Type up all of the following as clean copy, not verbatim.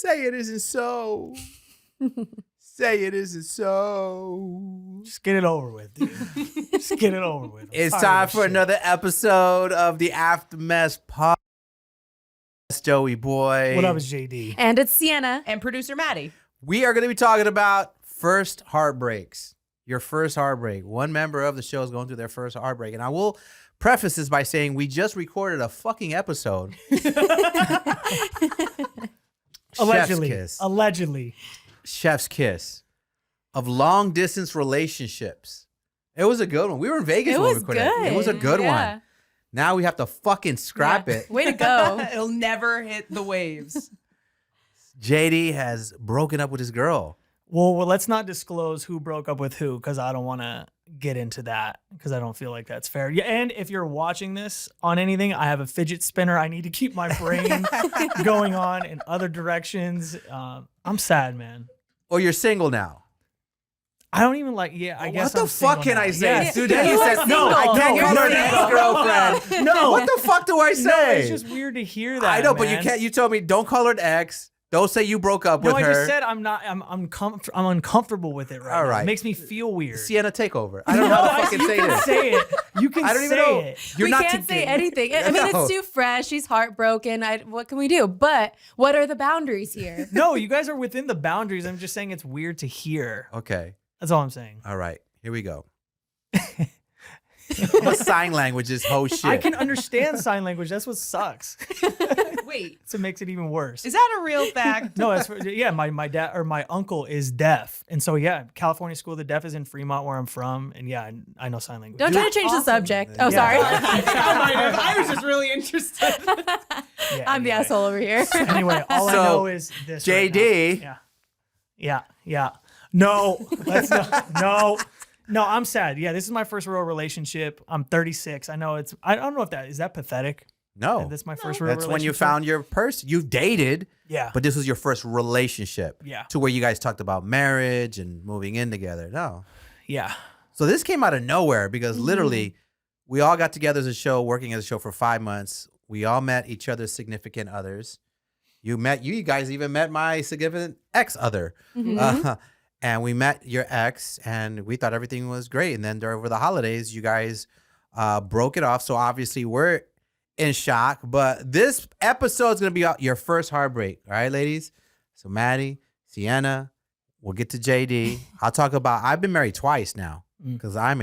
Say it isn't so. Say it isn't so. Just get it over with, dude. Just get it over with. It's time for another episode of the Aftermath Podcast. Joey boy. What up, it's JD. And it's Sienna. And producer Maddie. We are going to be talking about first heartbreaks. Your first heartbreak. One member of the show is going through their first heartbreak. And I will preface this by saying we just recorded a fucking episode. Allegedly. Chef's kiss. Allegedly. Chef's kiss of long distance relationships. It was a good one. We were in Vegas It when we was recorded good. it. It was a good Yeah. one. Now we have to fucking scrap it. Way to go. It'll never hit the waves. JD has broken up with his girl. Well, let's not disclose who broke up with who because I don't want to get into that because I don't feel like that's fair. Yeah, and if you're watching this on anything, I have a fidget spinner. I need to keep my brain going on in other directions. I'm sad, man. Or you're single now. I don't even like. Yeah, I guess. What the I'm fuck single can now. I say? Yes. Dude, Yeah, you you said are no. I single. can't You're call her an single. ex-girlfriend. No. What the fuck do I No, say? it's just weird to hear that. I know, but man. you can't. You told me don't call her an ex. Don't say you broke up No, with I her. just said I'm not. I'm uncomfortable with it right All now. right. It makes me feel weird. Sienna, take over. I don't know how to fucking you say can this. say it. You can I don't even say know. it. You're we not can't say together. anything. I mean, No. it's too fresh. She's heartbroken. What can we do? But what are the boundaries here? No, you guys are within the boundaries. I'm just saying it's weird to hear. Okay. That's all I'm saying. All right. Here we go. What sign language is whole shit? I can understand sign language. That's what sucks. Wait, So it makes it even worse. is that a real fact? No, yeah. My dad or my uncle is deaf, and so yeah, California School of the Deaf is in Fremont, where I'm from, and yeah, I know sign language. Don't try to change the subject. Oh, Yeah. sorry. I was just really interested. Yeah, I'm the anyway. asshole over here. Anyway, all I So, know is this. right JD. now. Yeah. No, let's not. No, I'm sad. Yeah, this is my first real relationship. I'm 36. I know I don't know if is that pathetic? No. That's my first real That's relationship. when you found your person. You've dated, Yeah. but this was your first relationship. Yeah. To where you guys talked about marriage and moving in together. No. Yeah. So this came out of nowhere because literally we all got together as a show, working as a show for 5 months. We all met each other's significant others. You guys even met my significant ex-other. And we met your ex and we thought everything was great. And then over the holidays, you guys broke it off. So obviously we're in shock. But this episode is going to be your first heartbreak. All right, ladies? So Maddie, Sienna, we'll get to JD. I'll talk about, I've been married twice now because I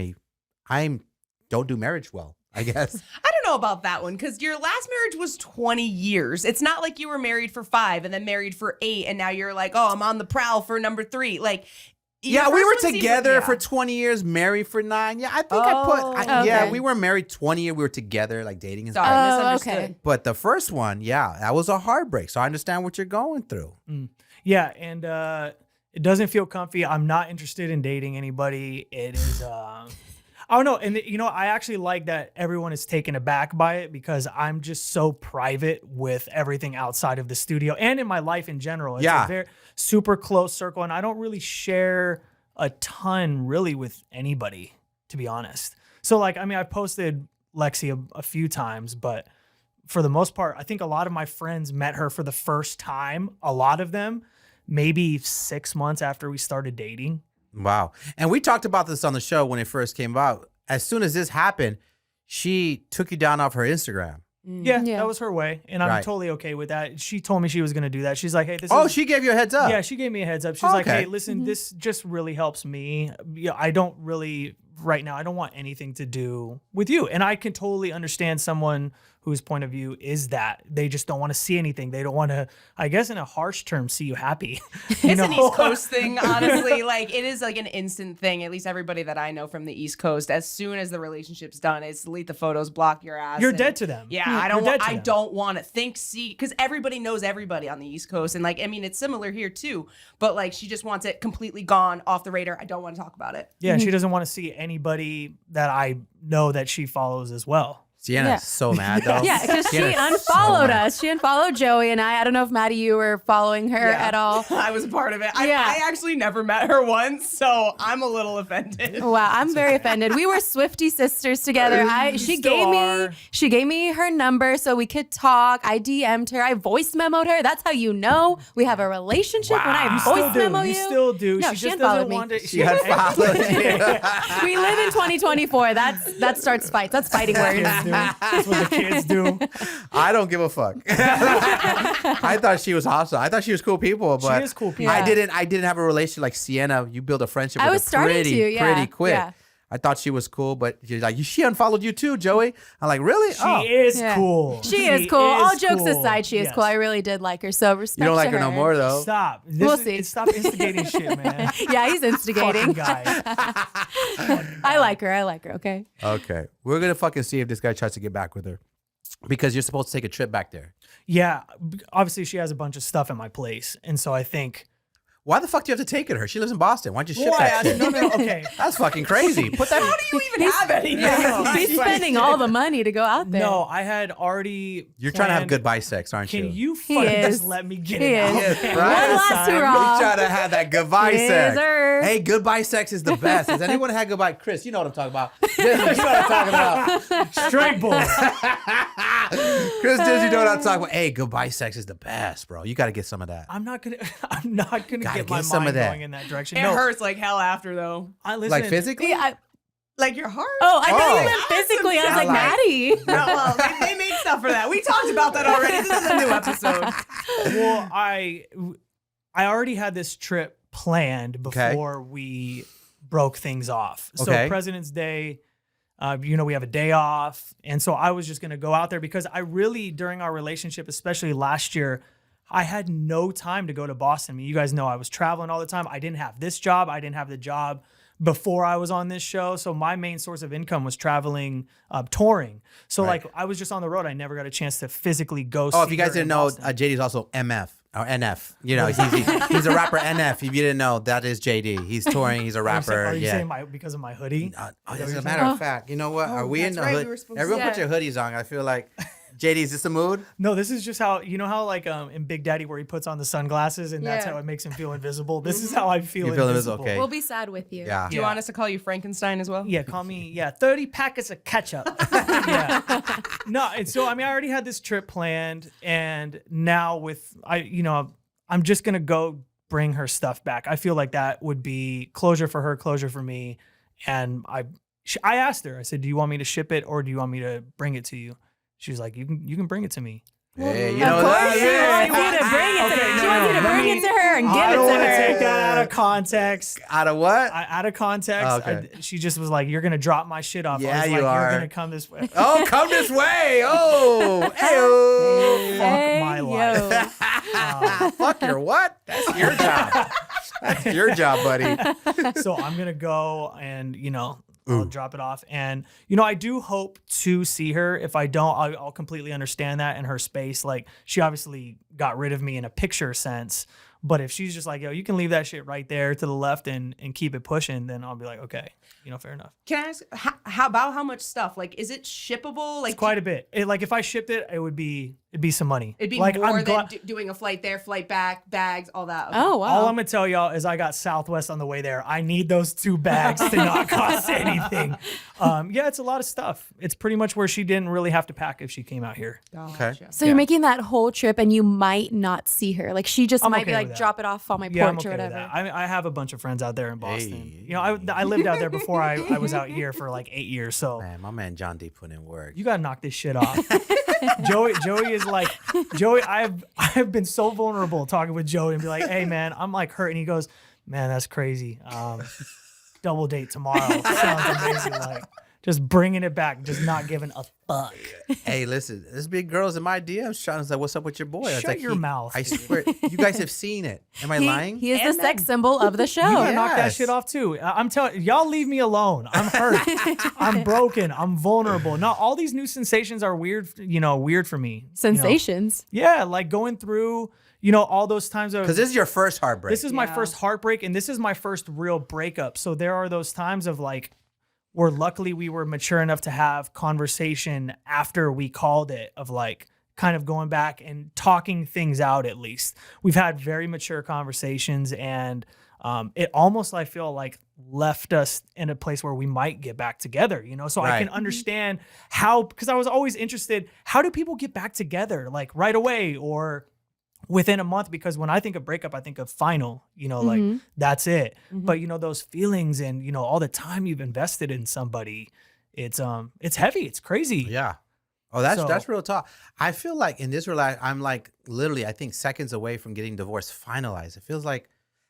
don't do marriage well, I guess. I don't know about that one because your last marriage was 20 years. It's not like you were married for 5 and then married for 8 and now you're like, oh, I'm on the prowl for number 3. Like, Yeah, your we first were one seemed together like- for 20 years, married for 9. Yeah, I think okay. we were married 20 years. We were together, like dating and Sorry, stuff. Oh, misunderstood. okay. But the first one, yeah, that was a heartbreak. So I understand what you're going through. Yeah, and it doesn't feel comfy. I'm not interested in dating anybody. It is, I don't know. And, I actually like that everyone is taken aback by it because I'm just so private with everything outside of the studio and in my life in general. It's Yeah. a very super close circle, and I don't really share a ton really with anybody, to be honest. So, I've posted Lexi a few times, but for the most part, I think a lot of my friends met her for the first time. A lot of them, maybe 6 months after we started dating. Wow. And we talked about this on the show when it first came out. As soon as this happened, she took you down off her Instagram. Yeah, Yeah. that was her way, and I'm Right. totally okay with that. She told me she was going to do that. She's like, "Hey, this Oh, is." she gave you a heads up. Yeah, she gave me a heads up. She's like, Okay. "Hey, listen, this just really helps me. Yeah, I don't really right now. I don't want anything to do with you." And I can totally understand someone whose point of view is that they just don't want to see anything. They don't want to, I guess, in a harsh term, see you happy. It's an East Coast thing, honestly. Like, it is like an instant thing. At least everybody that I know from the East Coast, as soon as the relationship's done, it's delete the photos, block your ass. You're and- dead to them. Yeah, You're dead to them. don't want to see, because everybody knows everybody on the East Coast. And it's similar here too. But she just wants it completely gone off the radar. I don't want to talk about it. Yeah, she doesn't want to see anybody that I know that she follows as well. Sienna's Yeah. so mad though. Yeah, because she Sienna's unfollowed so mad. us. She unfollowed Joey and I don't know if Maddie, you were following her Yeah. at all. I was a part of it. Yeah. I actually never met her once, so I'm a little offended. Wow, I'm very offended. We were Swiftie sisters together. She still are. gave me her number so we could talk. I DM'd her. I voice memoed her. That's how you know we have a relationship when I voice memo you. You still do. No, she she just unfollowed doesn't me. want to. She unfollowed you. We live in 2024. That starts fights. That's fighting words. That's what the kids do. I don't give a fuck. I thought she was awesome. I thought she was cool people, but is cool people. I Yeah. didn't have a relationship like Sienna. You build a friendship I with was her starting pretty, to, yeah, pretty quick. yeah. I thought she was cool, but she's like, she unfollowed you too, Joey. I'm like, really? She Oh, is Yeah. cool. She is cool. All is jokes cool. aside, she is Yes. cool. I really did like her. So respect you don't like to her no more though. Stop. We'll see. Stop instigating shit, man. Yeah, he's Fucking instigating. guy. I like her. I like her. Okay. Okay, we're gonna fucking see if this guy tries to get back with her because you're supposed to take a trip back there. Yeah, obviously she has a bunch of stuff at my place, and so I think. Why the fuck do you have to take it to her? She lives in Boston. Why don't you ship Why? that shit? No, okay. That's fucking crazy. Put that. How do you even have anything? He's spending all the money to go out there. No, I had already. You're trying to have planned- goodbye sex, aren't Can you? you He fucking is. just let me get He it out? is. Yes, One right? last We hurrah. try to have that goodbye Yes, sex. sir. Hey, goodbye sex is the best. Has anyone had goodbye? Chris, you know what I'm talking about. Disney, you know what I'm talking about. Straight bull. Chris Disney, you know what I'm talking about. Hey, goodbye sex is the best, bro. You got to get some of that. I'm not gonna Gotta get my get some of mind that. going in that direction. It No, hurts like hell after though. I listen. Like physically? Like your heart. Oh, I thought Oh. you meant physically. I was I like, like- Maddie. No, well, they make stuff for that. We talked about that already. This is a new episode. Well, I already had this trip planned Okay. before we broke things off. So Okay. President's Day, we have a day off, and so I was just gonna go out there because I really, during our relationship, especially last year, I had no time to go to Boston. I mean, you guys know I was traveling all the time. I didn't have this job. I didn't have the job before I was on this show. So my main source of income was traveling, touring. So Right. like I was just on the road. I never got a chance to physically go. Oh, if see you guys her didn't in know, Boston. JD's also MF or NF. You know, he's a rapper NF. If you didn't know, that is JD. He's touring. He's a rapper. Are you yeah. saying because of my hoodie? As a matter of fact, you know what? Are we in that's the right, hood? we were supposed Everyone to- put your hoodies on. I feel like, JD, is this a mood? No, this is just how how like in Big Daddy where he puts on the sunglasses and that's Yeah. how it makes him feel invisible. This is how I feel You feel invisible. invisible, okay. We'll be sad with you. Yeah. Do you Yeah. want us to call you Frankenstein as well? Yeah, call me 30 packets of ketchup. Yeah. No, and so I mean I already had this trip planned and now with I'm just gonna go bring her stuff back. I feel like that would be closure for her, closure for me. And I asked her, I said, do you want me to ship it or do you want me to bring it to you? She was like, you can bring it to me. Hey, you Of know course that? she wants you to bring it to her. She wants you to bring it to her and give I it don't to want to her. take that out of context. Out of what? Out of context, Oh, okay. she just was like, "You're gonna drop my shit off." Yeah, I was you like, are. You're gonna come this way. Oh, come this way. Oh, hey. Fuck my life. Fuck your what? That's your job. That's your job, buddy. So I'm gonna go and I'll drop it off. And I do hope to see her. If I don't, I'll completely understand that in her space. Like she obviously got rid of me in a picture sense. But if she's just like, yo, you can leave that shit right there to the left and keep it pushing, then I'll be like, okay, fair enough. Can I ask how much stuff? Like, is it shippable? Like, It's quite a bit. Like if I shipped it, it'd be some money. it'd be like more I'm than glad. doing a flight there, flight back, bags, all that. Okay. Oh, wow. All I'm gonna tell y'all is I got Southwest on the way there. I need those 2 bags to not cost anything. Yeah, it's a lot of stuff. It's pretty much where she didn't really have to pack if she came out here. Gotcha. So you're making that whole trip and you might not see her. Like she just I'm might okay be with like, that. drop it off on my Yeah, I'm porch okay or with whatever. that. I have a bunch of friends out there in Boston. Hey. I lived out there before I was out here for like 8 years. So Man, my man John D put in work. you gotta knock this shit off. Joey is like, I've been so vulnerable talking with Joey and be like, hey man, I'm like hurt. And he goes, man, that's crazy. Double date tomorrow. Sounds amazing. Like just bringing it back, just not giving a fuck. Hey, listen, this big girl's in my DMs trying to say, what's up with your boy? I was Shut like, your mouth, I dude. swear, you guys have seen it. Am I lying? He is the sex symbol of the show. You gotta knock that Yes. shit off too. I'm telling y'all, leave me alone. I'm hurt. I'm broken. I'm vulnerable. Now all these new sensations are weird. Weird for me. Sensations. Yeah, like going through. All those times of Because this is your first heartbreak. this is my Yeah. first heartbreak and this is my first real breakup. So there are those times of like where luckily we were mature enough to have conversation after we called it, of like kind of going back and talking things out. At least we've had very mature conversations, and it almost, I feel like, left us in a place where we might get back together, you know? So I can understand how, because I was always interested, how do people get back together, like right away or within a month? Because when I think of breakup, I think of final, you know, like that's it. But you know, those feelings and, you know, all the time you've invested in somebody, it's heavy. It's crazy. Yeah. Oh, that's real talk. I feel like in this relationship, I'm like literally, I think seconds away from getting divorced finalized. It feels like,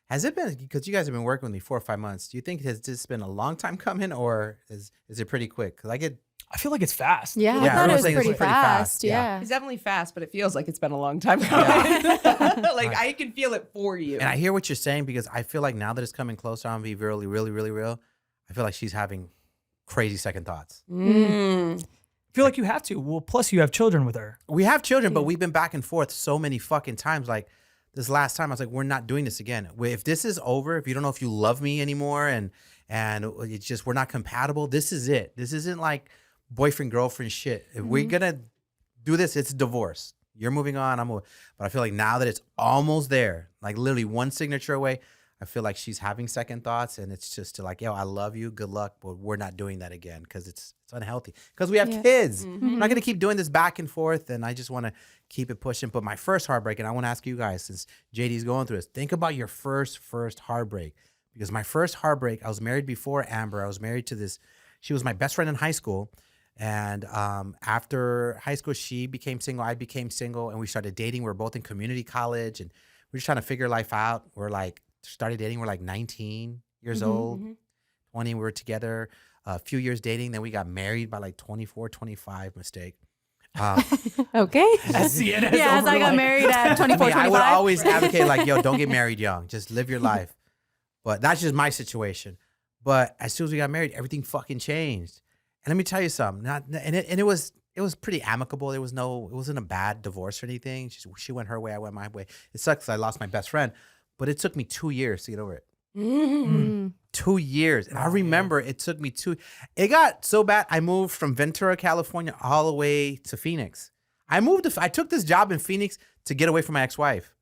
has it been, because you guys have been working with me 4 or 5 months, do you think has this been a long time coming, or is it pretty quick? Because I feel like it's fast. Yeah, I thought it was pretty fast. Yeah. It's definitely fast, but it feels like it's been a long time coming. Like I can feel it for you. And I hear what you're saying, because I feel like now that it's coming closer, I'm gonna be really, really, really real. I feel like she's having crazy second thoughts. I feel like you have to. Well, plus you have children with her. We have children, but we've been back and forth so many fucking times. Like this last time, I was like, we're not doing this again. If this is over, if you don't know if you love me anymore, and it's just we're not compatible, this is it. This isn't like boyfriend girlfriend shit. If we're gonna do this, it's divorce. You're moving on, I'm moving. But I feel like now that it's almost there, like literally one signature away, I feel like she's having second thoughts, and it's just to like, yo, I love you, good luck, but we're not doing that again, because it's unhealthy. Because we have kids. I'm not gonna keep doing this back and forth, and I just want to keep it pushing. But my first heartbreak, and I want to ask you guys, since JD's going through this, think about your first heartbreak. Because my first heartbreak, I was married before Amber. I was married to this. She was my best friend in high school. And after high school, she became single. I became single, and we started dating. We were both in community college, and we were just trying to figure life out. We're like, started dating. We're like 19 years old, 20. We were together a few years dating. Then we got married by like 24, 25. Mistake. Okay. As I got married at 24, 25. I would always advocate like, yo, don't get married young. Just live your life. But that's just my situation. But as soon as we got married, everything fucking changed. And let me tell you something. It was pretty amicable. It wasn't a bad divorce or anything. She went her way, I went my way. It sucks 'cause I lost my best friend, but it took me 2 years to get over it. 2 years. And I remember it took me it got so bad. I moved from Ventura, California, all the way to Phoenix. I took this job in Phoenix to get away from my ex-wife.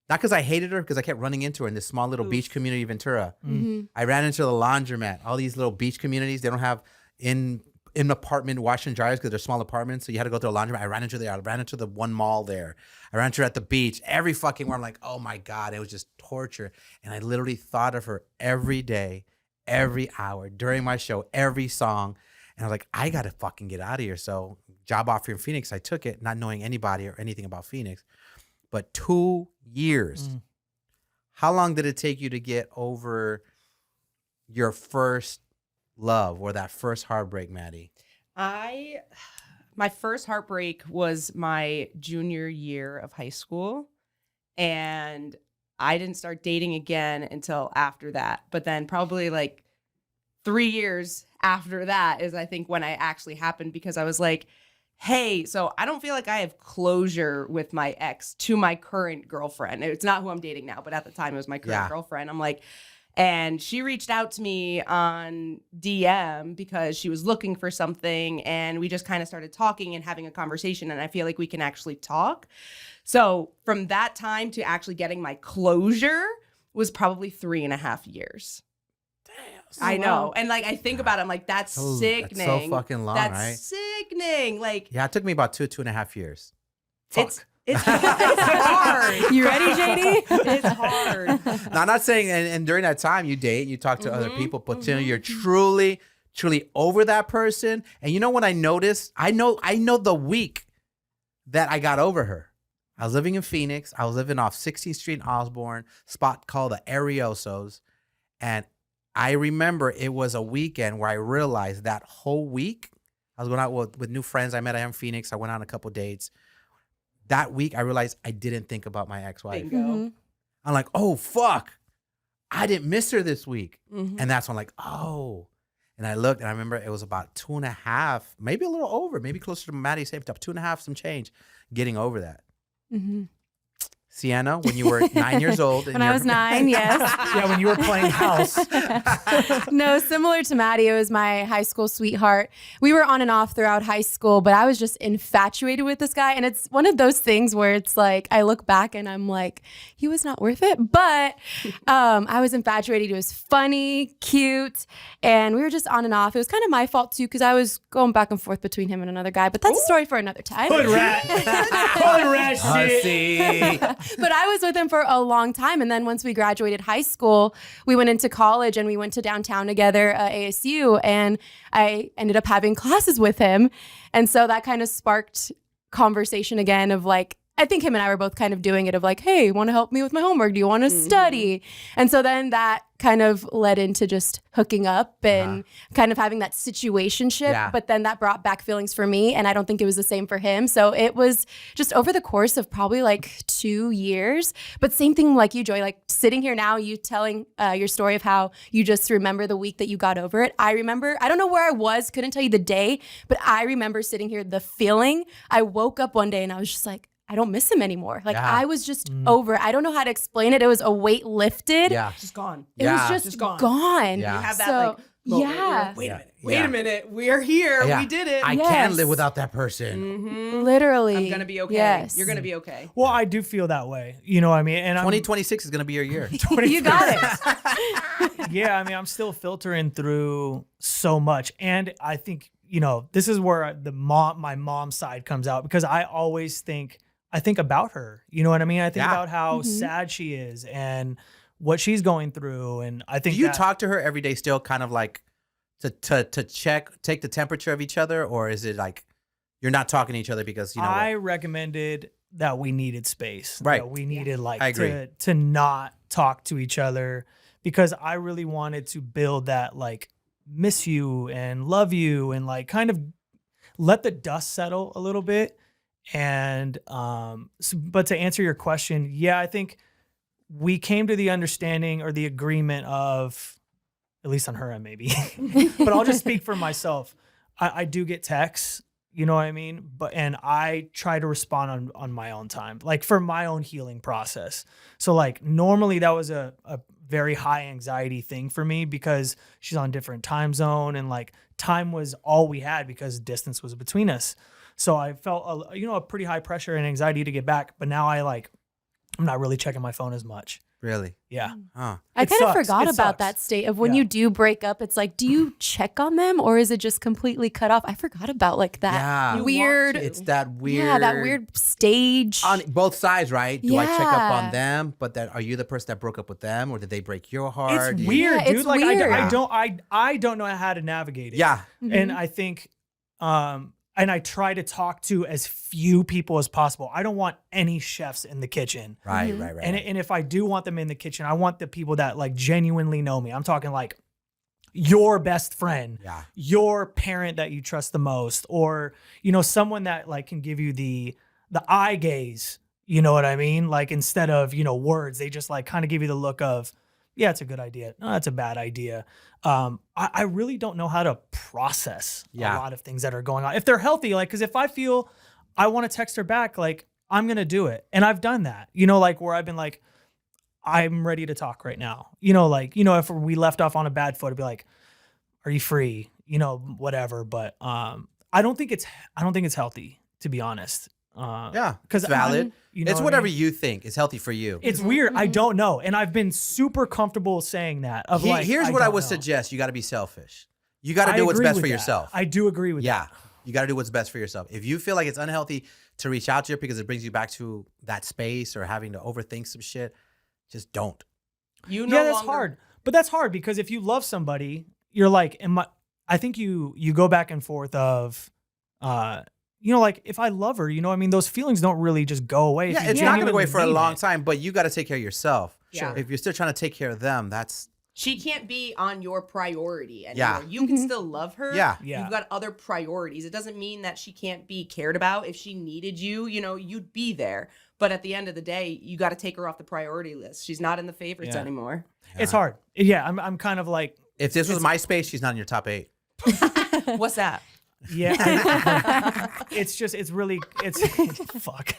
Not because I hated her, because I kept running into her in this small little beach community in Ventura. I ran into the laundromat, all these little beach communities. They don't have in apartment wash and dryers because they're small apartments. So you had to go to a laundromat. I ran into there. I ran into the one mall there. I ran into her at the beach. Every fucking where I'm like, oh my God, it was just torture. And I literally thought of her every day, every hour, during my show, every song. And I was like, I got to fucking get out of here. So job offer in Phoenix, I took it, not knowing anybody or anything about Phoenix. But 2 years. How long did it take you to get over your first love or that first heartbreak, Maddie? My first heartbreak was my junior year of high school, and I didn't start dating again until after that. But then probably like 3 years after that is, I think, when I actually happened, because I was like, hey, so I don't feel like I have closure with my ex to my current girlfriend. It's not who I'm dating now, but at the time it was my current girlfriend. I'm like, and she reached out to me on DM because she was looking for something, and we just kind of started talking and having a conversation, and I feel like we can actually talk. So from that time to actually getting my closure was probably 3.5 years. I know. And like, I think about it, I'm like, that's sickening. That's so fucking long, right? That's sickening. Like, yeah, it took me about 2.5 years. Fuck. It's hard. You ready, JD? It's hard. Now, I'm not saying, and during that time you date, you talk to other people, but you're truly over that person. And you know what I noticed? I know the week that I got over her. I was living in Phoenix. I was living off 16th Street in Osborne, spot called the Ariosos. And I remember it was a weekend where I realized that whole week, I was going out with new friends I met in Phoenix. I went on a couple dates. That week, I realized I didn't think about my ex-wife. I'm like, oh, fuck. I didn't miss her this week. And that's when I'm like, oh. And I looked, and I remember it was about 2.5, maybe a little over, maybe closer to Maddie's age, up 2.5, some change, getting over that. Sienna, when you were 9 years old. When I was 9, yes. Yeah, when you were playing house. No, similar to Maddie, it was my high school sweetheart. We were on and off throughout high school, but I was just infatuated with this guy. And it's one of those things where it's like, I look back and I'm like, he was not worth it. But I was infatuated. He was funny, cute, and we were just on and off. It was kind of my fault too, because I was going back and forth between him and another guy, but that's a story for another time. Hood rat. Hood rat shit. But I was with him for a long time. And then once we graduated high school, we went into college and we went to downtown together, ASU, and I ended up having classes with him. And so that kind of sparked conversation again of like, I think him and I were both kind of doing it of like, hey, want to help me with my homework? Do you want to study? And so then that kind of led into just hooking up and kind of having that situationship. Yeah. But then that brought back feelings for me. And I don't think it was the same for him. So it was just over the course of probably like 2 years. But same thing like you, Joy, like sitting here now, you telling your story of how you just remember the week that you got over it. I remember, I don't know where I was, couldn't tell you the day, but I remember sitting here, the feeling. I woke up one day and I was just like, I don't miss him anymore. Like I was just over it. I don't know how to explain it. It was a weight lifted. Yeah. Just gone. It was just gone. Yeah. You have that So, like moment yeah. where you're like, wait Yeah. a minute, we are here. Yeah. We did it. I Yes. can't live without that person. Literally. I'm gonna be okay. Yes. You're gonna be okay. Well, I do feel that way. You know what I mean? And 2026 is going to be your year. You got it. Yeah, I mean, I'm still filtering through so much. And I think, you know, this is where my mom's side comes out, because I always think about her. You know what I mean? I think about how sad she is and what she's going through. And I think Do you talk to her every day still, kind of like to take the temperature of each other? Or is it like you're not talking to each other because, you know, I recommended that we needed space. Right. That we needed I agree. to not talk to each other, because I really wanted to build that like miss you and love you and like kind of let the dust settle a little bit. And but to answer your question, yeah, I think we came to the understanding or the agreement of, at least on her end maybe, but I'll just speak for myself. I do get texts, you know what I mean? And I try to respond on my own time, like for my own healing process. So like normally that was a very high anxiety thing for me, because she's on a different time zone and like time was all we had because distance was between us. So I felt a pretty high pressure and anxiety to get back, but now I'm not really checking my phone as much. really? Yeah. Huh. I It kind of sucks. forgot It about sucks. that state of when Yeah. you do break up. It's like, do you check on them or is it just completely cut off? I forgot about like that Yeah. You weird. It's that weird. Yeah, that weird stage. On both sides, right? Do I check up on Yeah. them? But are you the person that broke up with them, or did they break your heart? It's Do you- weird, Yeah, dude. it's Like weird. I don't know how to navigate it. Yeah. And I think and I try to talk to as few people as possible. I don't want any chefs in the kitchen. Right. And if I do want them in the kitchen, I want the people that like genuinely know me. I'm talking like your best friend, Yeah. your parent that you trust the most, or, you know, someone that like can give you the eye gaze, you know what I mean? Like instead of, you know, words, they just like kind of give you the look of, yeah, it's a good idea. No, that's a bad idea. I really don't know how to process a lot of things that are going on. If they're healthy, like, because if I feel I want to text her back, like, I'm going to do it. And I've done that, you know, like where I've been like, I'm ready to talk right now. You know, like, you know, if we left off on a bad foot, I'd be like, are you free? You know, whatever. But I don't think it's healthy, to be honest. Yeah. Because It's valid. You know It's what I whatever mean? you think is healthy for you. It's weird. I don't know. And I've been super comfortable saying that. Of like, Here's what I don't would know. suggest. You got to be selfish. You got to I do what's agree best with for that. yourself. I do agree with Yeah. that. You got to do what's best for yourself. If you feel like it's unhealthy to reach out to her because it brings you back to that space or having to overthink some shit, just don't. You Yeah, that's hard. But that's hard because if you love somebody, you're like, I think you go back and forth of, you know, like if I love her, you know, I mean, those feelings don't really just go away. if Yeah, you it's not going to go away genuinely for a mean long it. time, but you got to take care of yourself. Sure. If you're still trying to take care of them, that's She can't be on your priority anymore. Yeah. You can still love her. Yeah. Yeah. You've got other priorities. It doesn't mean that she can't be cared about. If she needed you, you know, you'd be there. But at the end of the day, you got to take her off the priority list. She's not in the favorites Yeah. anymore. It's hard. Yeah, I'm kind of like, if this was MySpace, she's not in your top 8. What's that? yeah. It's really fuck.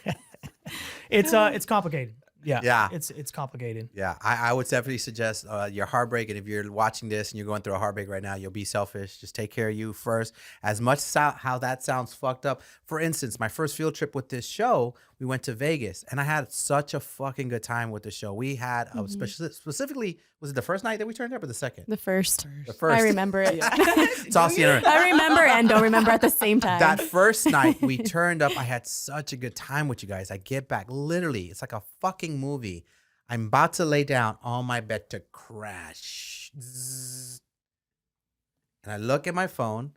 It's complicated. Yeah. It's complicated. Yeah, I would definitely suggest your heartbreak. And if you're watching this and you're going through a heartbreak right now, you'll be selfish. Just take care of you first. As much as how that sounds fucked up. For instance, my first field trip with this show, we went to Vegas, and I had such a fucking good time with the show. We had specifically, was it the first night that we turned up or the second? The first. The first. I remember it. It's all Sienna. I remember and don't remember at the same time. That first night we turned up, I had such a good time with you guys. I get back, literally, it's like a fucking movie. I'm about to lay down on my bed to crash. Zzz. And I look at my phone.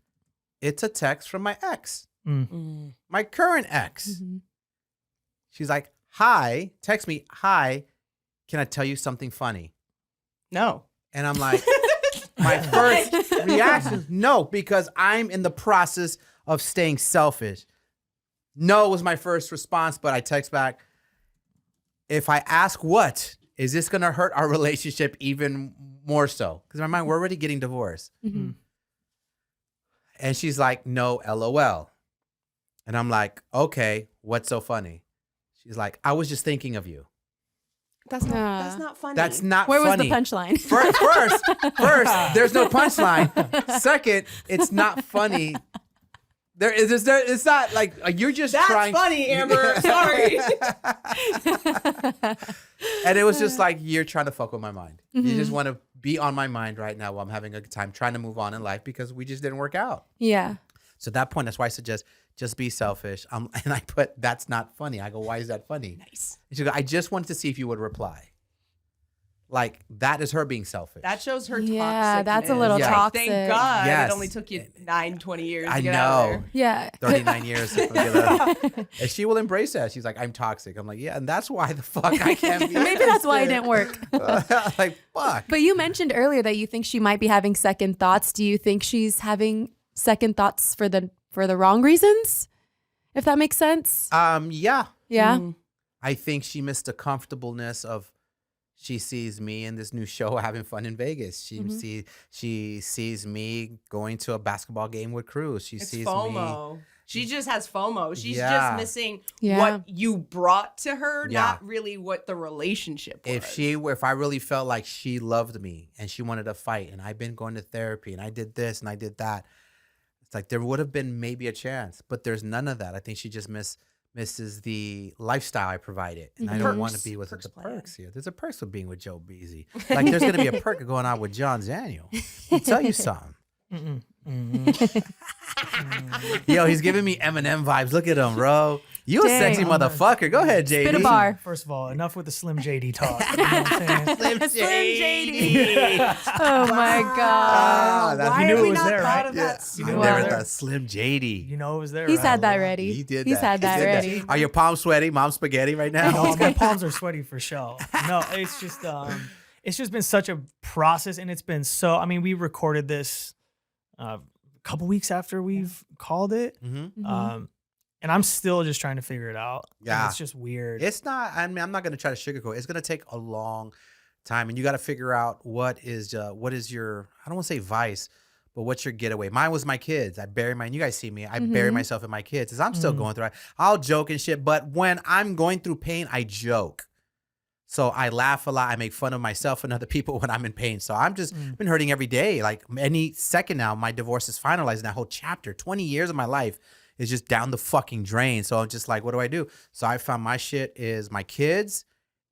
It's a text from my ex, my current ex. She's like, hi, text me, hi, can I tell you something funny? No. And I'm like, my first reaction, no, because I'm in the process of staying selfish. No was my first response, but I text back, if I ask what, is this going to hurt our relationship even more so? Because in my mind, we're already getting divorced. And she's like, no, LOL. And I'm like, okay, what's so funny? She's like, I was just thinking of you. That's not funny. That's not Where funny. was the punchline? First, there's no punchline. Second, it's not funny. It's not like you're just That's trying. funny, Amber. Sorry. And it was just like, you're trying to fuck with my mind. You just want to be on my mind right now while I'm having a good time trying to move on in life because we just didn't work out. Yeah. So at that point, that's why I suggest just be selfish. And I put, that's not funny. I go, why is that funny? Nice. And she goes, I just wanted to see if you would reply. Like, that is her being selfish. That shows her toxic. Yeah, that's a little Yeah. toxic. Thank God Yes. it only took you 20 years to I get out of know. there. Yeah. 39 years. And she will embrace that. She's like, I'm toxic. I'm like, yeah, and that's why the fuck I can't be. Maybe that's why it didn't work. Like, fuck. But you mentioned earlier that you think she might be having second thoughts. Do you think she's having second thoughts for the wrong reasons? If that makes sense? Yeah. Yeah. I think she missed the comfortableness of she sees me in this new show having fun in Vegas. She sees me going to a basketball game with Cruz. She It's sees FOMO. me. She just has FOMO. She's Yeah. just missing Yeah. what you brought to her, Yeah. not really what the relationship was. If I really felt like she loved me and she wanted to fight, and I've been going to therapy and I did this and I did that, it's like there would have been maybe a chance, but there's none of that. I think she just misses the lifestyle I provided, and I don't want to be with the perks here. There's a perks with being with Joe Beasy. Like there's gonna be a perk going on with John Daniel. I'll tell you something. Yo, he's giving me Eminem vibes. Look at him, bro. You a Dang. sexy motherfucker. Go ahead, JD. Spit a bar. First of all, enough with the Slim JD talk. You know what I'm saying? Slim JD. Oh my God. that's- Why You knew have it we was not there, thought right? of Yeah. that I sooner? never Wow. thought Slim JD. You know it was there. He's right? had that ready. He did He's that. had He that did ready. Are your palms sweaty? Mom's spaghetti right now? No, my palms are sweaty for sure. No, it's just been such a process, and it's been so. I mean, we recorded this a couple weeks after we've called it, and I'm still just trying to figure it out. And Yeah. it's just weird. It's not. I mean, I'm not going to try to sugarcoat. It's going to take a long time, and you got to figure out what is your. I don't want to say vice, but what's your getaway? Mine was my kids. I bury mine. You guys see me. I bury myself in my kids. As I'm still going through it. I'll joke and shit, but when I'm going through pain, I joke. So I laugh a lot. I make fun of myself and other people when I'm in pain. So I'm just been hurting every day. Like any second now, my divorce is finalized. That whole chapter, 20 years of my life is just down the fucking drain. So I'm just like, what do I do? So I found my shit is my kids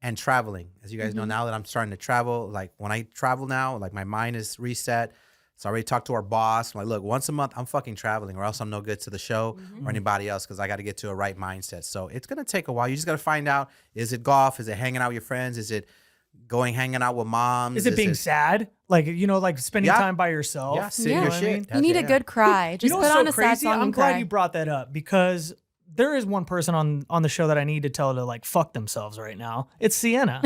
and traveling. As you guys know, now that I'm starting to travel, like when I travel now, like my mind is reset. So I already talked to our boss. I'm like, look, once a month, I'm fucking traveling or else I'm no good to the show or anybody else because I got to get to a right mindset. So it's going to take a while. You just got to find out, is it golf? Is it hanging out with your friends? Is it hanging out with moms? Is it being sad? Like, like spending Yeah. time by yourself? Yeah, sit Yeah. your You know what I shit. mean? You need a Yeah. good cry. Just You know put what's on so a sad crazy? song I'm and glad cry. you brought that up because there is one person on the show that I need to tell to like fuck themselves right now. It's Sienna.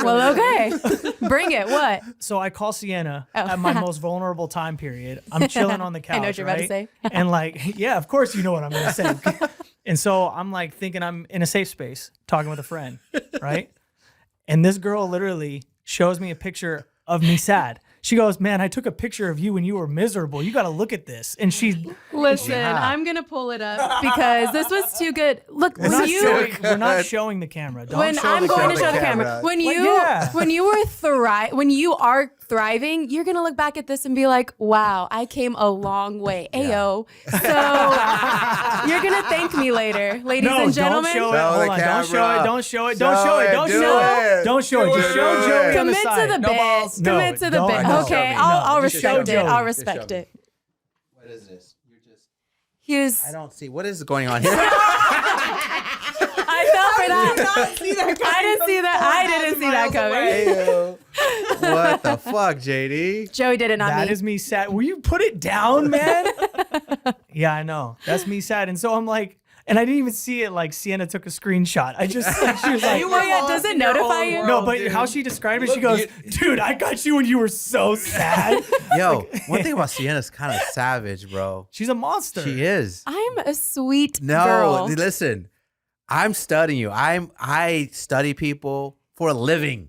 Well, okay. Bring it. What? So I call Sienna Oh. at my most vulnerable time period. I'm chilling on the couch. I know what you're about to right? say. And like, yeah, of course you know what I'm gonna say. And so I'm like thinking I'm in a safe space talking with a friend, right? And this girl literally shows me a picture of me sad. She goes, man, I took a picture of you when you were miserable. You got to look at this. And she, Listen, Yeah. I'm gonna pull it up because this was too good. Look, we're not showing the camera. Don't when show I'm the going camera. to show the camera. camera, when Like, you yeah. when you are thriving, you're gonna look back at this and be like, wow, I came a long way. Ayo. So you're gonna thank me later, ladies No, and gentlemen. don't show it. Show Hold the on. Don't show camera. it. Don't show it. Don't show it. Don't Do show it. it. Don't show it. Just Do show it. Joey on Commit the to the side. bit. No, Commit to the don't- bit. no, Okay, no, I'll just show respect it. Joey. I'll Just show respect me. it. What is this? You're just. He was. I don't see what is going on here. I fell for that. I didn't see that. I didn't see that coming. Ayo. What the fuck, JD? Joey did it, not That me. is me sad. Will you put it down, man? Yeah, I know. That's me sad. And so I'm like, and I didn't even see it. Like Sienna took a screenshot. I just, like, she was like, You were yeah, does it notify you? no, but how she described it, she goes, dude, I got you when you were so sad. Yo, one thing about Sienna's kind of savage, bro. She's a monster. She is. I'm a sweet No, girl. listen. I'm studying you. I study people for a living.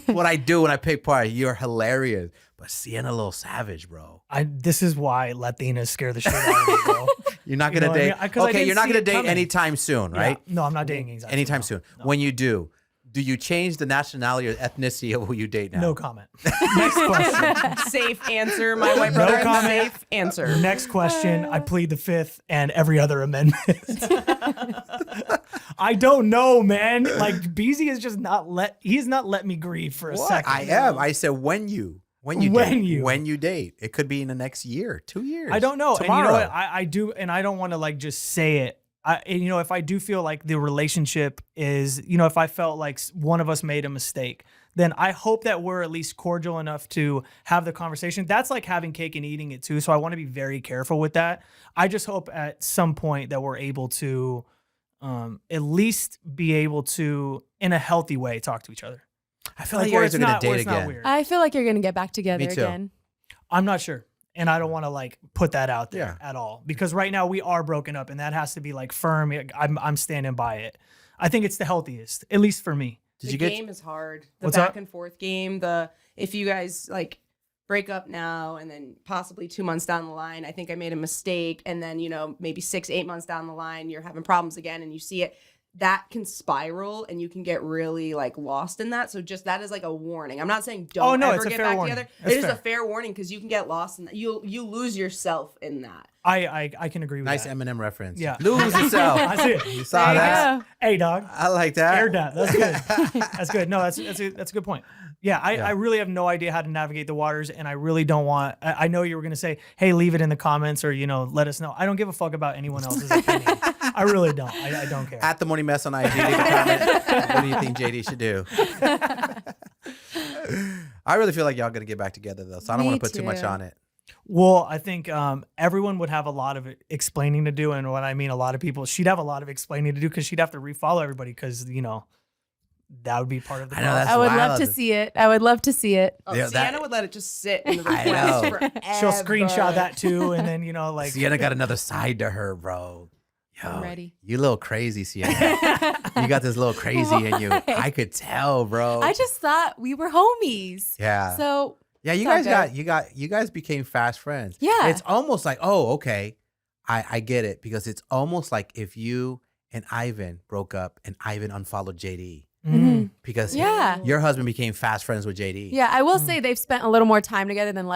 What I do when I pick part. You're hilarious. But Sienna a little savage, bro. This is why Latinas scare the shit out of me, bro. You're not You gonna know what I date. mean? 'Cause I Okay, didn't you're not see gonna it date coming. anytime soon, right? Yeah. No, I'm not dating anytime Anytime soon. soon. When you do you change the nationality or ethnicity of who you date now? No comment. Next question. Safe answer, my white brother. comment. Safe answer. Next question. I plead the fifth and every other amendment. I don't know, man. Like BZ is just he's not let me grieve for a What? second. I am. I said when you When date. It could be in the next year, 2 years. I don't know. Tomorrow. And you know what? I do, and I don't want to like just say it. And, if I do feel like the relationship is, if I felt like one of us made a mistake, then I hope that we're at least cordial enough to have the conversation. That's like having cake and eating it too. So I want to be very careful with that. I just hope at some point that we're able to at least be able to, in a healthy way, talk to each other. I feel like you where guys it's are gonna not- where date it's not again. weird. I feel like you're gonna get back together Me too. again. I'm not sure. And I don't want to like put that out there Yeah. at all because right now we are broken up and that has to be like firm. I'm standing by it. I think it's the healthiest, at least for me. Did The you get? game is hard. The What's back up? and forth game. If you guys like break up now and then possibly 2 months down the line, I think I made a mistake, and then maybe 6-8 months down the line you're having problems again, and you see it. That can spiral and you can get really like lost in that. So just that is like a warning. I'm not saying don't ever it's a get fair back warning. together. That's It is fair. a fair warning because you can get lost in that. You lose yourself in that. I can agree with Nice that. Eminem reference. Yeah. Lose yourself. I see it. You saw There you that? go. Hey, dog. I like that. Air that. That's good. That's good. No, that's a good point. Yeah, I really have no idea how to navigate the waters, and I really don't want. I know you were gonna say, "Hey, leave it in the comments," or let us know. I don't give a fuck about anyone else's opinion. I really don't. I don't care. At the Morning Mess on IG, leave a comment. What do you think JD should do? I really feel like y'all gonna get back together though, so I don't Me want to put too much too. on it. Well, I think everyone would have a lot of explaining to do, and what I mean, a lot of people, she'd have a lot of explaining to do because she'd have to refollow everybody because that would be part of the I know, process. that's I would love wild. to see it. I would love to see it. Oh, Yeah, that- Sienna would let it just sit in the I request know. forever. She'll screenshot that too, and then like Sienna got another side to her, bro. Yo, I'm ready. You little crazy, Sienna. You got this little crazy in you. Why? I could tell, bro. I just thought we were homies. Yeah. So Yeah, you It's all guys good. you guys became fast friends. Yeah. It's almost like, oh, okay. I get it because it's almost like if you and Ivan broke up and Ivan unfollowed JD because yeah. your husband became fast friends with JD. Yeah, I will say they've spent a little more time together than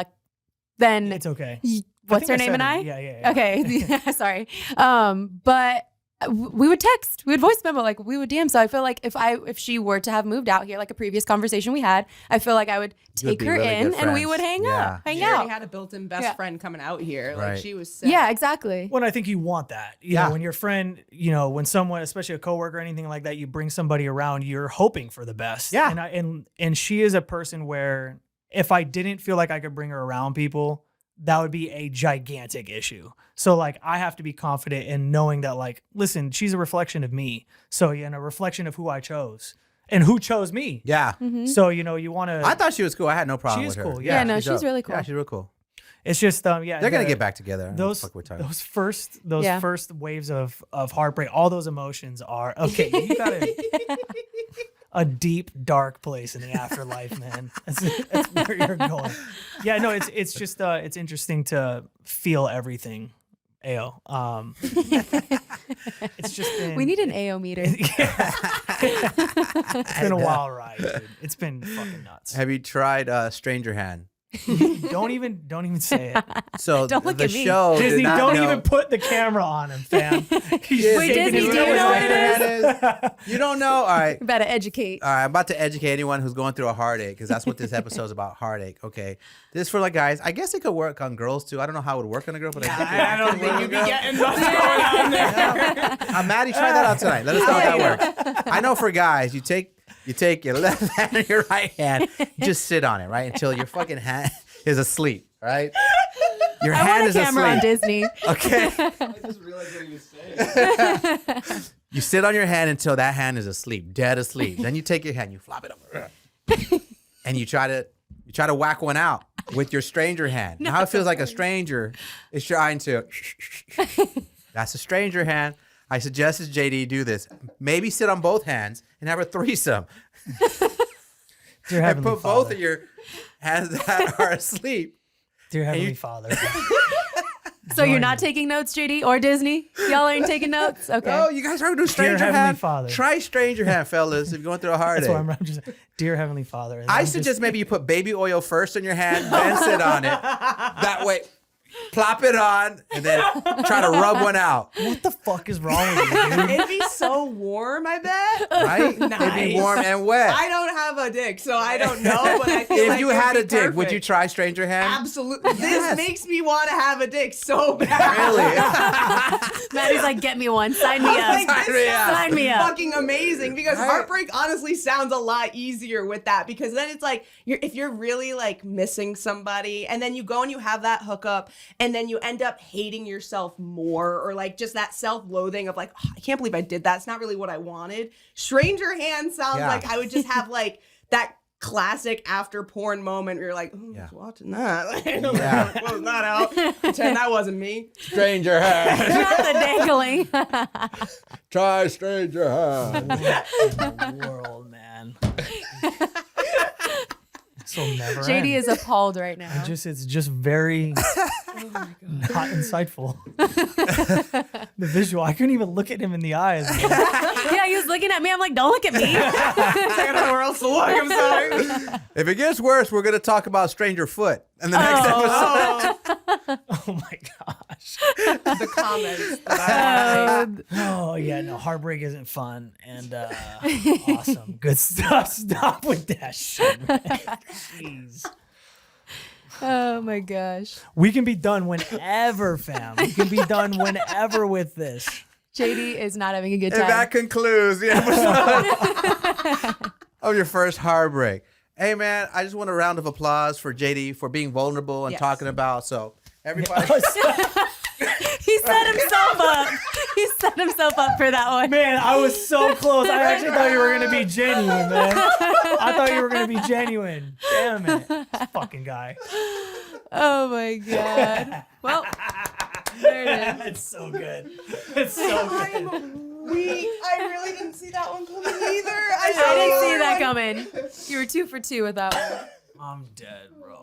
It's okay. what's her think name and said I? it. Yeah. Okay, yeah, sorry. But we would text, we would voice memo, like we would DM. So I feel like if she were to have moved out here, like a previous conversation we had, I feel like I would You would take be her really in good and we friends. would hang Yeah. hang She out. already had a built-in best Yeah. friend coming out here. Right. Like she was set. Yeah, exactly. Well, I think you want that. You Yeah. know, when your friend, when someone, especially a coworker or anything like that, you bring somebody around, you're hoping for the best. Yeah. And she is a person where if I didn't feel like I could bring her around people, that would be a gigantic issue. So like I have to be confident in knowing that like, listen, she's a reflection of me. So a reflection of who I chose and who chose me. Yeah. So you want to. I thought she was cool. I had no problem She with is her. cool, Yeah, no, she's dope. really cool. Yeah, she's real cool. It's just yeah. They're gonna get back together. I don't know what Those the fuck we're talking those first waves of heartbreak, all those emotions are okay. You gotta a deep, dark place in the afterlife, man. That's where you're going. Yeah, no, it's just it's interesting to feel everything. Ayo. It's just been. We need an AO meter. It's been a wild ride, dude. It's been fucking nuts. Have you tried Stranger Hand? Don't even say it. So Don't look the at me. show did Disney, not don't know- even put the camera on him, fam. Wait, Disney, do you know what it is? You don't know? All right. We better educate. All right, I'm about to educate anyone who's going through a heartache because that's what this episode is about, heartache. Okay, this is for like guys. I guess it could work on girls too. I don't know how it would work on a girl, but I think I don't think you'd be getting much going on there. Maddie, try that out tonight. Let us know how that works. I know for guys, you take your left hand and your right hand, just sit on it, right, until your fucking hand is asleep, right? Your I hand want is a camera on asleep. Disney. Okay. I just realized what he was saying. You sit on your hand until that hand is asleep, dead asleep. Then you take your hand, you flop it over, and you try to whack one out with your stranger hand. Now it feels like a stranger is trying to. That's a stranger hand. I suggest as JD do this. Maybe sit on both hands and have a threesome. Dear And Heavenly put Father. both of your hands that are asleep. Dear Heavenly you- Father. So you're not taking notes, JD or Disney? Y'all ain't taking notes? Okay. Oh, you guys are doing stranger Heavenly hand. Father. Try stranger hand, fellas. If you're going through a That's why heartache. I'm just, Dear Heavenly Father. And I I'm suggest maybe you put baby oil first on your hand, then sit on it. That way, plop it on, and then try to rub one out. what the fuck is wrong with you, dude? It'd be so warm, I bet. Right? It'd be Nice. warm and wet. I don't have a dick, so I don't know, but I feel If like you it'd had be a dick, would you perfect. try stranger hand? Absolutely. Yes. This makes me want to have a dick so bad. Really? Maddie's like, get me one. Sign me Like, up. this me up. sounds Sign me up. fucking amazing because Right. heartbreak honestly sounds a lot easier with that because then it's like if you're really like missing somebody and then you go and you have that hookup and then you end up hating yourself more or like just that self-loathing of like "Oh, I can't believe I did that. It's not really what I wanted. Stranger hand sounds Yeah. like I would just have like that classic after porn moment where you're like, oh, I was watching that. Yeah. Close that out. Pretend that wasn't me. Stranger hand. Not the dangling. Try stranger hand. The world, man. This will never JD end. is appalled right now. It's just very not insightful. The visual. I couldn't even look at him in the eyes. Man. Yeah, he was looking at me. I'm like, don't look at me. I don't know where else to look. I'm sorry. If it gets worse, we're going to talk about stranger foot in the next episode. Oh my gosh. The comments that I Oh yeah, no, heartbreak isn't fun and awesome. Good stuff. Stop with that shit, man. Jeez. Oh my gosh. We can be done whenever, fam. We can be done whenever with this. JD is not having a good And time. that concludes the episode of your first heartbreak. Hey, man, I just want a round of applause for JD for being vulnerable and Yes. talking about. So, everybody. He set himself up. He set himself up for that one. Man, I was so close. I actually thought you were gonna be genuine, man. I thought you were gonna be genuine. Damn it, this fucking guy. Oh my god. Well, there it is. It's so good. It's so good. I'm weak. I really didn't see that one coming either. I didn't see that coming. You were 2 for 2 with that one. I'm dead, bro.